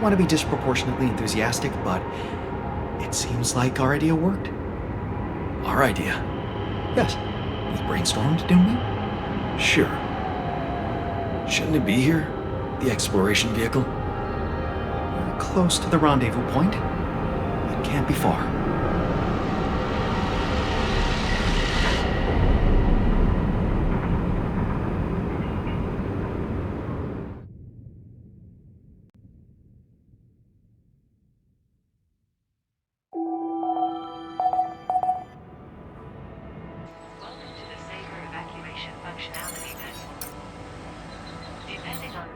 want to be disproportionately enthusiastic, but it seems like our idea worked. Our idea? Yes. We brainstormed, didn't we? Sure. Shouldn't it be here? The exploration vehicle? We're close to the rendezvous point. It can't be far. Welcome to the Saber evacuation functionality manual. Depending on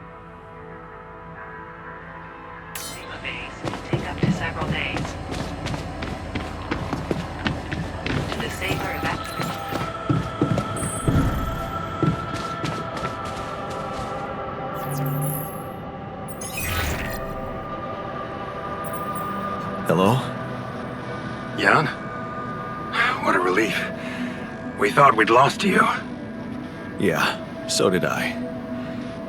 Lima base can take up to several days. To the Saber evacuation. Hello? Jan? What a relief. We thought we'd lost you. Yeah, so did I.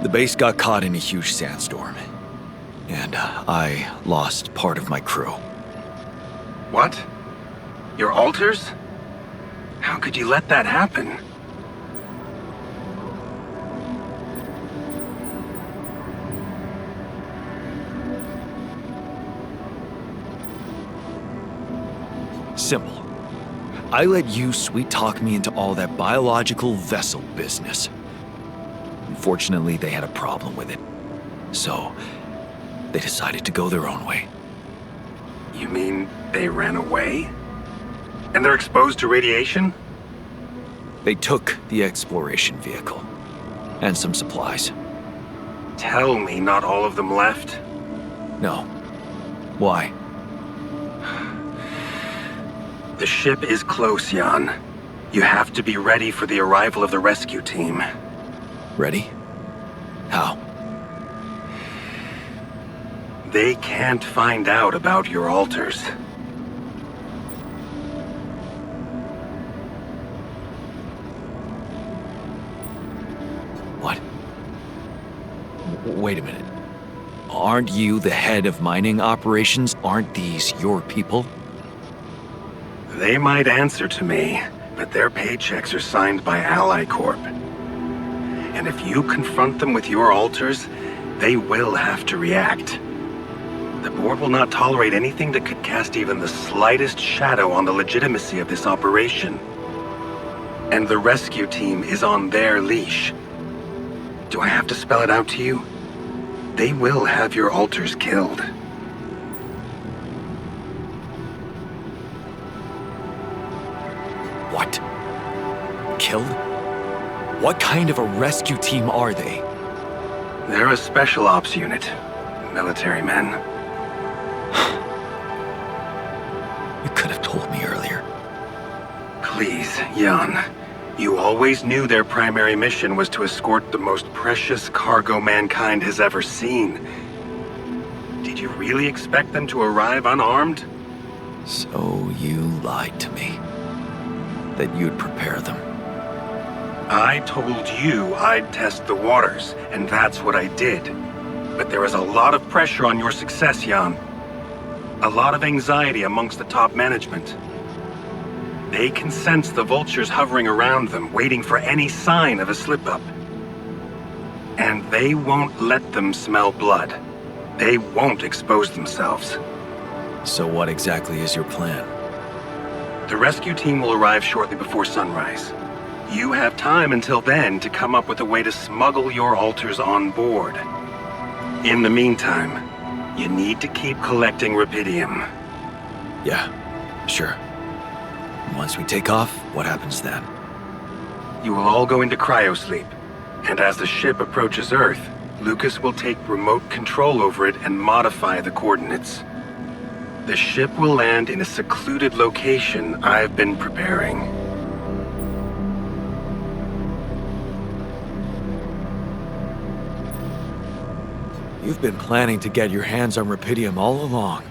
The base got caught in a huge sandstorm. And I lost part of my crew. What? Your altars? How could you let that happen? Simple. I let you sweet-talk me into all that biological vessel business. Unfortunately, they had a problem with it. So, they decided to go their own way. You mean they ran away? And they're exposed to radiation? They took the exploration vehicle. And some supplies. Tell me not all of them left. No. Why? The ship is close, Jan. You have to be ready for the arrival of the rescue team. Ready? How? They can't find out about your altars. What? Wait a minute. Aren't you the head of mining operations? Aren't these your people? They might answer to me, but their paychecks are signed by Ally Corp. And if you confront them with your altars, they will have to react. The board will not tolerate anything that could cast even the slightest shadow on the legitimacy of this operation. And the rescue team is on their leash. Do I have to spell it out to you? They will have your altars killed. What? Killed? What kind of a rescue team are they? They're a special ops unit. Military men. You could have told me earlier. Please, Jan. You always knew their primary mission was to escort the most precious cargo mankind has ever seen. Did you really expect them to arrive unarmed? So you lied to me. That you'd prepare them. I told you I'd test the waters, and that's what I did. But there is a lot of pressure on your success, Jan. A lot of anxiety amongst the top management. They can sense the vultures hovering around them, waiting for any sign of a slip-up. And they won't let them smell blood. They won't expose themselves. So what exactly is your plan? The rescue team will arrive shortly before sunrise. You have time until then to come up with a way to smuggle your altars on board. In the meantime, you need to keep collecting Rapidium. Yeah, sure. Once we take off, what happens then? You will all go into cryosleep, and as the ship approaches Earth, Lucas will take remote control over it and modify the coordinates. The ship will land in a secluded location I've been preparing. You've been planning to get your hands on Rapidium all along.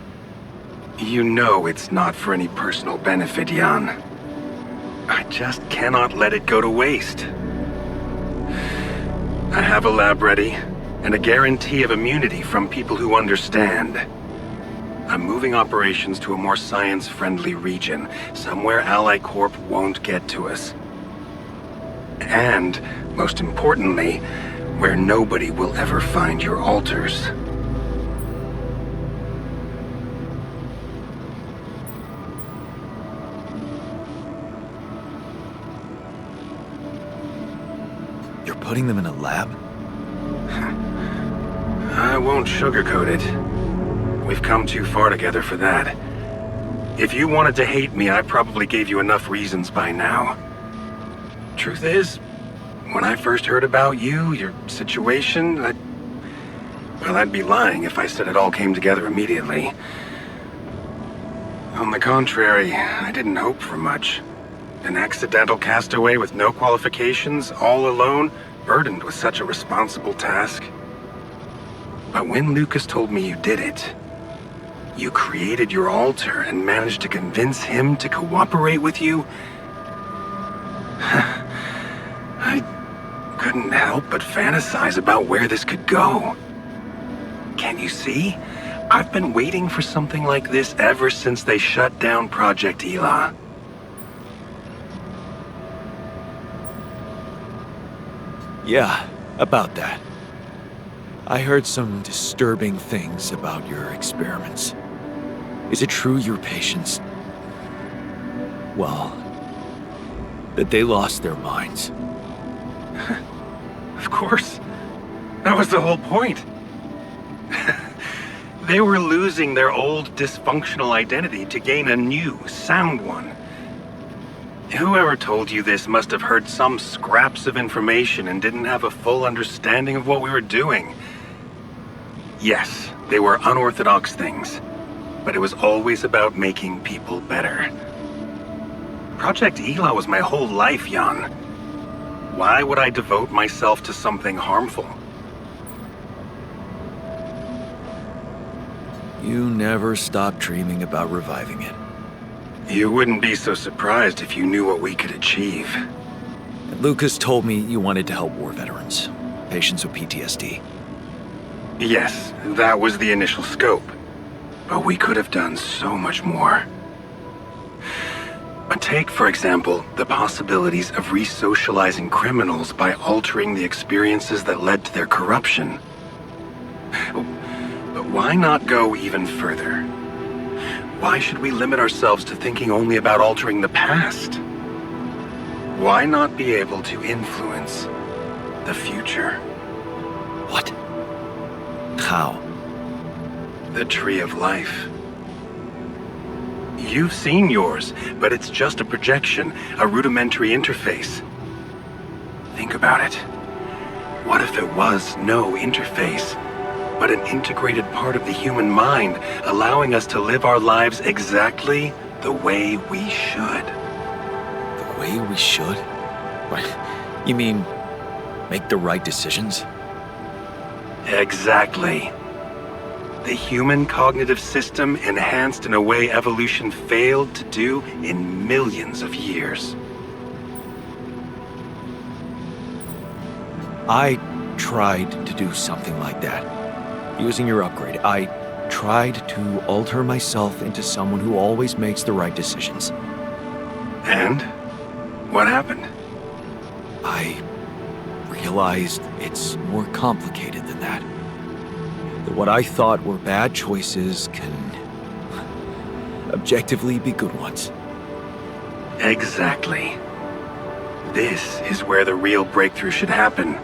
You know it's not for any personal benefit, Jan. I just cannot let it go to waste. I have a lab ready, and a guarantee of immunity from people who understand. I'm moving operations to a more science-friendly region, somewhere Ally Corp won't get to us. And, most importantly, where nobody will ever find your altars. You're putting them in a lab? I won't sugarcoat it. We've come too far together for that. If you wanted to hate me, I probably gave you enough reasons by now. Truth is, when I first heard about you, your situation, I'd be lying if I said it all came together immediately. On the contrary, I didn't hope for much. An accidental castaway with no qualifications, all alone, burdened with such a responsible task. But when Lucas told me you did it, you created your altar and managed to convince him to cooperate with you, I couldn't help but fantasize about where this could go. Can't you see? I've been waiting for something like this ever since they shut down Project Ela. Yeah, about that. I heard some disturbing things about your experiments. Is it true your patients... well, that they lost their minds? Of course. That was the whole point. They were losing their old dysfunctional identity to gain a new, sound one. Whoever told you this must have heard some scraps of information and didn't have a full understanding of what we were doing. Yes, they were unorthodox things, but it was always about making people better. Project Ela was my whole life, Jan. Why would I devote myself to something harmful? You never stopped dreaming about reviving it. You wouldn't be so surprised if you knew what we could achieve. Lucas told me you wanted to help war veterans, patients with PTSD. Yes, that was the initial scope. But we could have done so much more. But take, for example, the possibilities of re-socializing criminals by altering the experiences that led to their corruption. But why not go even further? Why should we limit ourselves to thinking only about altering the past? Why not be able to influence the future? What? How? The Tree of Life. You've seen yours, but it's just a projection, a rudimentary interface. Think about it. What if there was no interface, but an integrated part of the human mind, allowing us to live our lives exactly the way we should? The way we should? What? You mean, make the right decisions? Exactly. The human cognitive system enhanced in a way evolution failed to do in millions of years. I tried to do something like that. Using your upgrade, I tried to alter myself into someone who always makes the right decisions. And? What happened? I realized it's more complicated than that. That what I thought were bad choices can objectively be good ones. Exactly. This is where the real breakthrough should happen.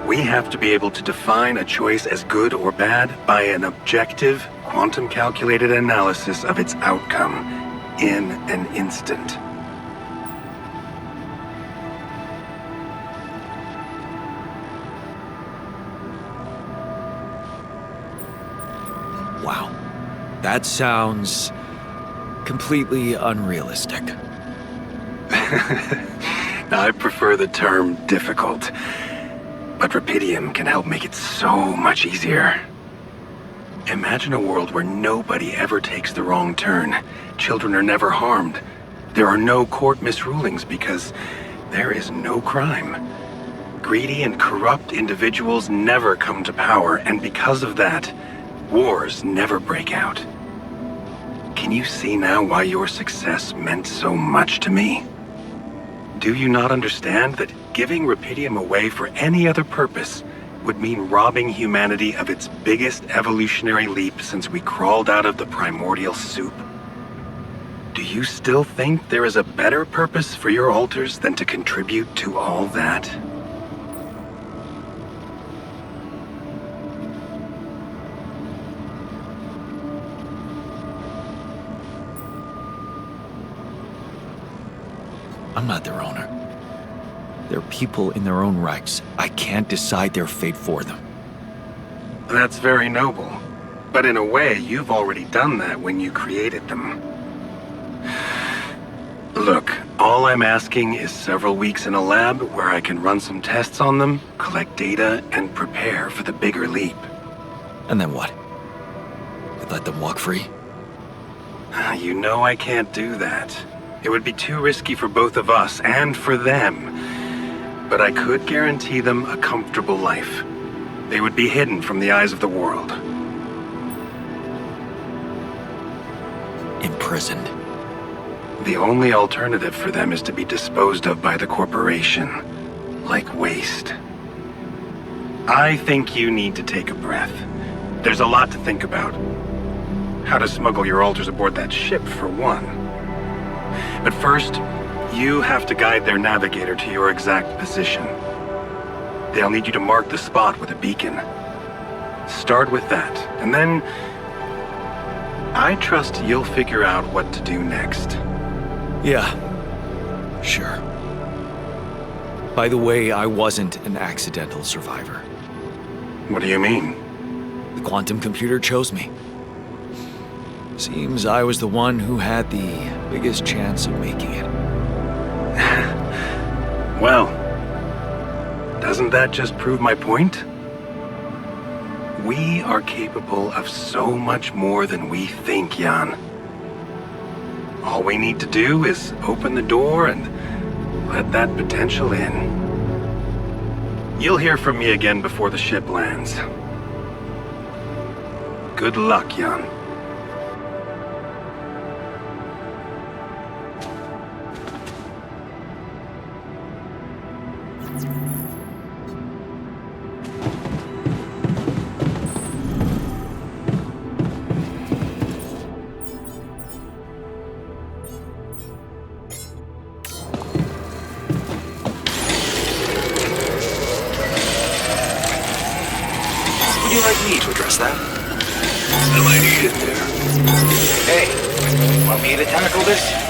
We have to be able to define a choice as good or bad by an objective, quantum-calculated analysis of its outcome in an instant. Wow. That sounds completely unrealistic. I prefer the term difficult, but Rapidium can help make it so much easier. Imagine a world where nobody ever takes the wrong turn. Children are never harmed. There are no court misrulings because there is no crime. greedy and corrupt individuals never come to power, and because of that, wars never break out. Can you see now why your success meant so much to me? Do you not understand that giving Rapidium away for any other purpose would mean robbing humanity of its biggest evolutionary leap since we crawled out of the primordial soup? Do you still think there is a better purpose for your altars than to contribute to all that? I'm not their owner. They're people in their own rights. I can't decide their fate for them. That's very noble. But in a way, you've already done that when you created them. Look, all I'm asking is several weeks in a lab where I can run some tests on them, collect data, and prepare for the bigger leap. And then what? We let them walk free? You know I can't do that. It would be too risky for both of us and for them. But I could guarantee them a comfortable life. They would be hidden from the eyes of the world. Imprisoned. The only alternative for them is to be disposed of by the corporation, like waste. I think you need to take a breath. There's a lot to think about. How to smuggle your altars aboard that ship, for one. But first, you have to guide their navigator to your exact position. They'll need you to mark the spot with a beacon. Start with that, and then I trust you'll figure out what to do next. Yeah, sure. By the way, I wasn't an accidental survivor. What do you mean? The quantum computer chose me. Seems I was the one who had the biggest chance of making it. Well, doesn't that just prove my point? We are capable of so much more than we think, Jan. All we need to do is open the door and let that potential in. You'll hear from me again before the ship lands. Good luck, Jan. Would you like me to address that? I might need it there. Hey, want me to tackle this?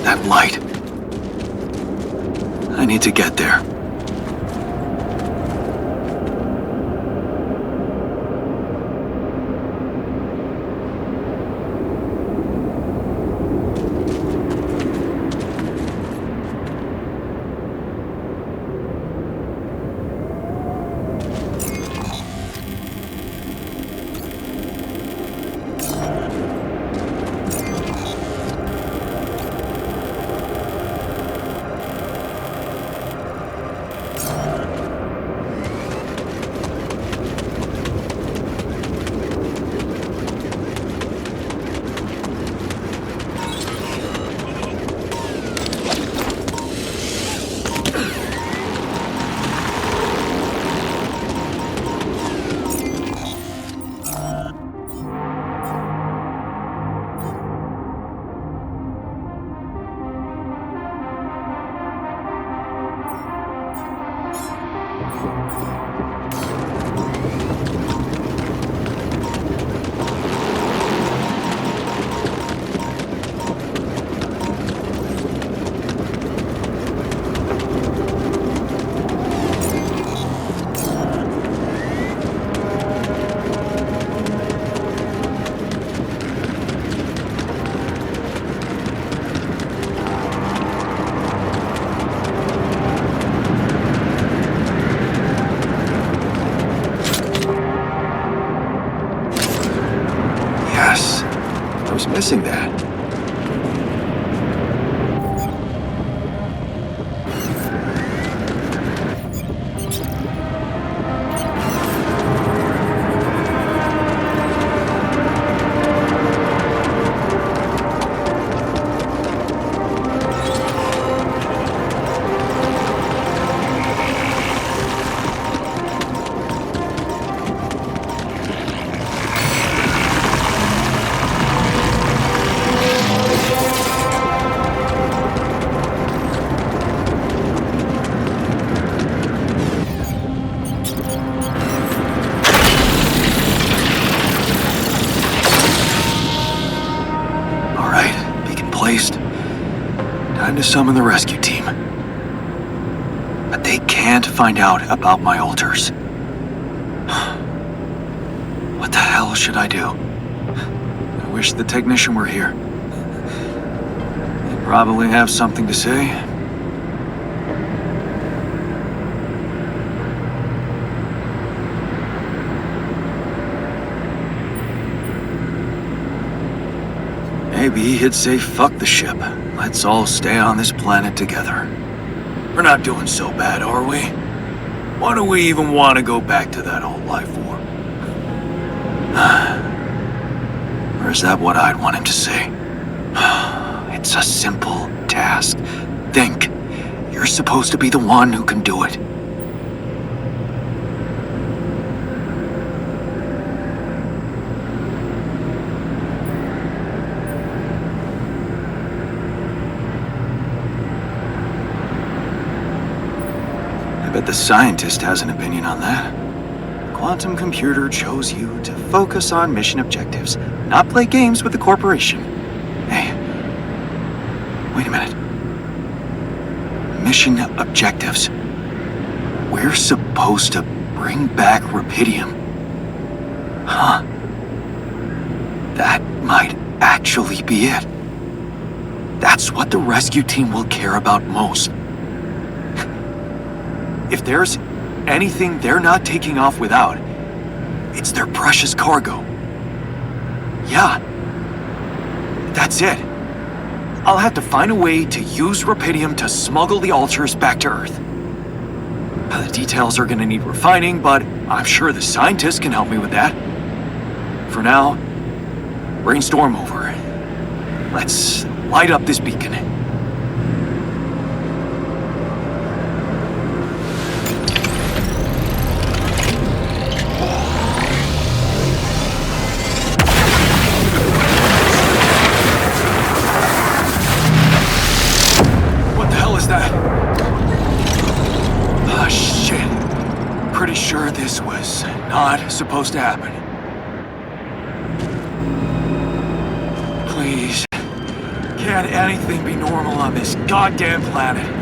That light. I need to get there. Yes, I was missing that. Time to summon the rescue team. But they can't find out about my altars. What the hell should I do? I wish the technician were here. He'd probably have something to say. Maybe he'd say, fuck the ship. Let's all stay on this planet together. We're not doing so bad, are we? Why do we even want to go back to that old life form? Or is that what I'd want him to say? It's a simple task. Think. You're supposed to be the one who can do it. I bet the scientist has an opinion on that. The quantum computer chose you to focus on mission objectives, not play games with the corporation. Hey, wait a minute. Mission objectives. We're supposed to bring back Rapidium. Huh. That might actually be it. That's what the rescue team will care about most. If there's anything they're not taking off without, it's their precious cargo. Yeah. That's it. I'll have to find a way to use Rapidium to smuggle the altars back to Earth. The details are gonna need refining, but I'm sure the scientists can help me with that. For now, brainstorm over. Let's light up this beacon. Sure this was not supposed to happen. Please, Can't anything be normal on this goddamn planet?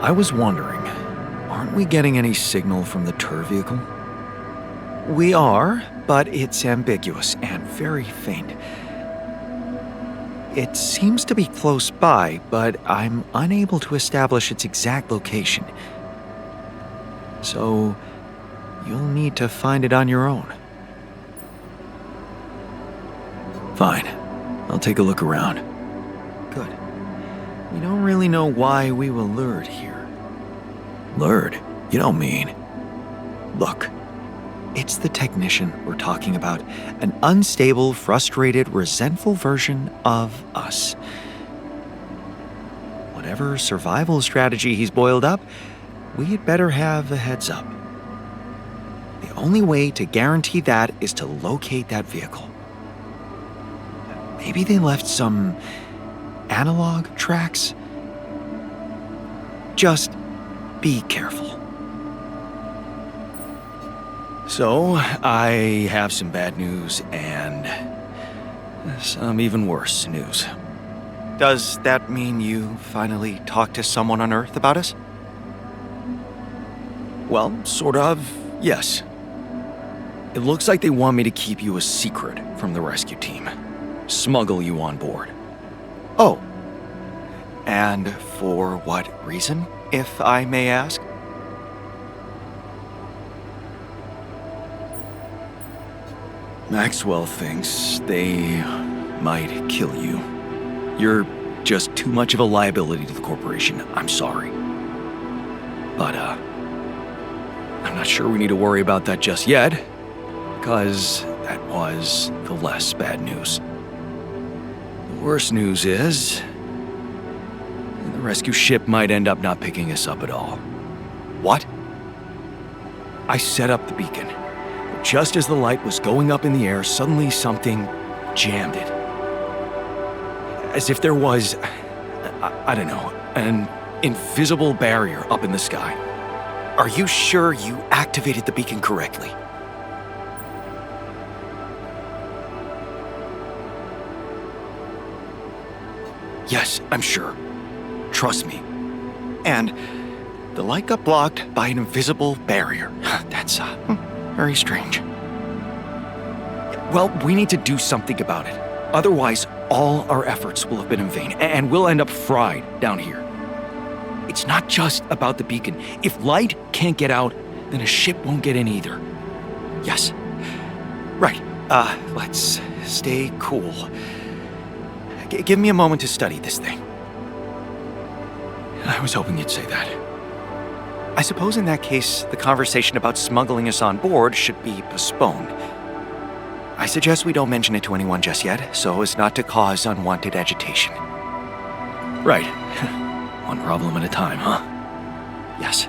I was wondering, aren't we getting any signal from the Tur vehicle? We are, but it's ambiguous and very faint. It seems to be close by, but I'm unable to establish its exact location. So, you'll need to find it on your own. Fine. I'll take a look around. Good. We don't really know why we were lured here. Lured? You don't mean... Look. It's the technician we're talking about. An unstable, frustrated, resentful version of us. Whatever survival strategy he's boiled up, we'd better have a heads up. The only way to guarantee that is to locate that vehicle. Maybe they left some analog tracks? Just be careful. So, I have some bad news and some even worse news. Does that mean you finally talked to someone on Earth about us? Well, sort of, yes. It looks like they want me to keep you a secret from the rescue team. Smuggle you on board. Oh. And for what reason, if I may ask? Maxwell thinks they might kill you. You're just too much of a liability to the corporation. I'm sorry. But, I'm not sure we need to worry about that just yet, because that was the less bad news. The worst news is, the rescue ship might end up not picking us up at all. What? I set up the beacon. Just as the light was going up in the air, suddenly something jammed it. As if there was, I don't know, an invisible barrier up in the sky. Are you sure you activated the beacon correctly? Yes, I'm sure. Trust me. And the light got blocked by an invisible barrier. That's very strange. Well, we need to do something about it. Otherwise, all our efforts will have been in vain, and we'll end up fried down here. It's not just about the beacon. If light can't get out, then a ship won't get in either. Yes. Right. Let's stay cool. Give me a moment to study this thing. I was hoping you'd say that. I suppose in that case, the conversation about smuggling us on board should be postponed. I suggest we don't mention it to anyone just yet, so as not to cause unwanted agitation. Right. One problem at a time, huh? Yes.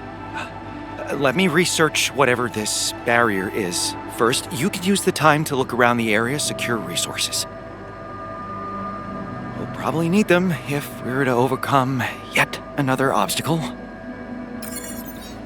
Let me research whatever this barrier is. First, you could use the time to look around the area, secure resources. We'll probably need them if we're to overcome yet another obstacle.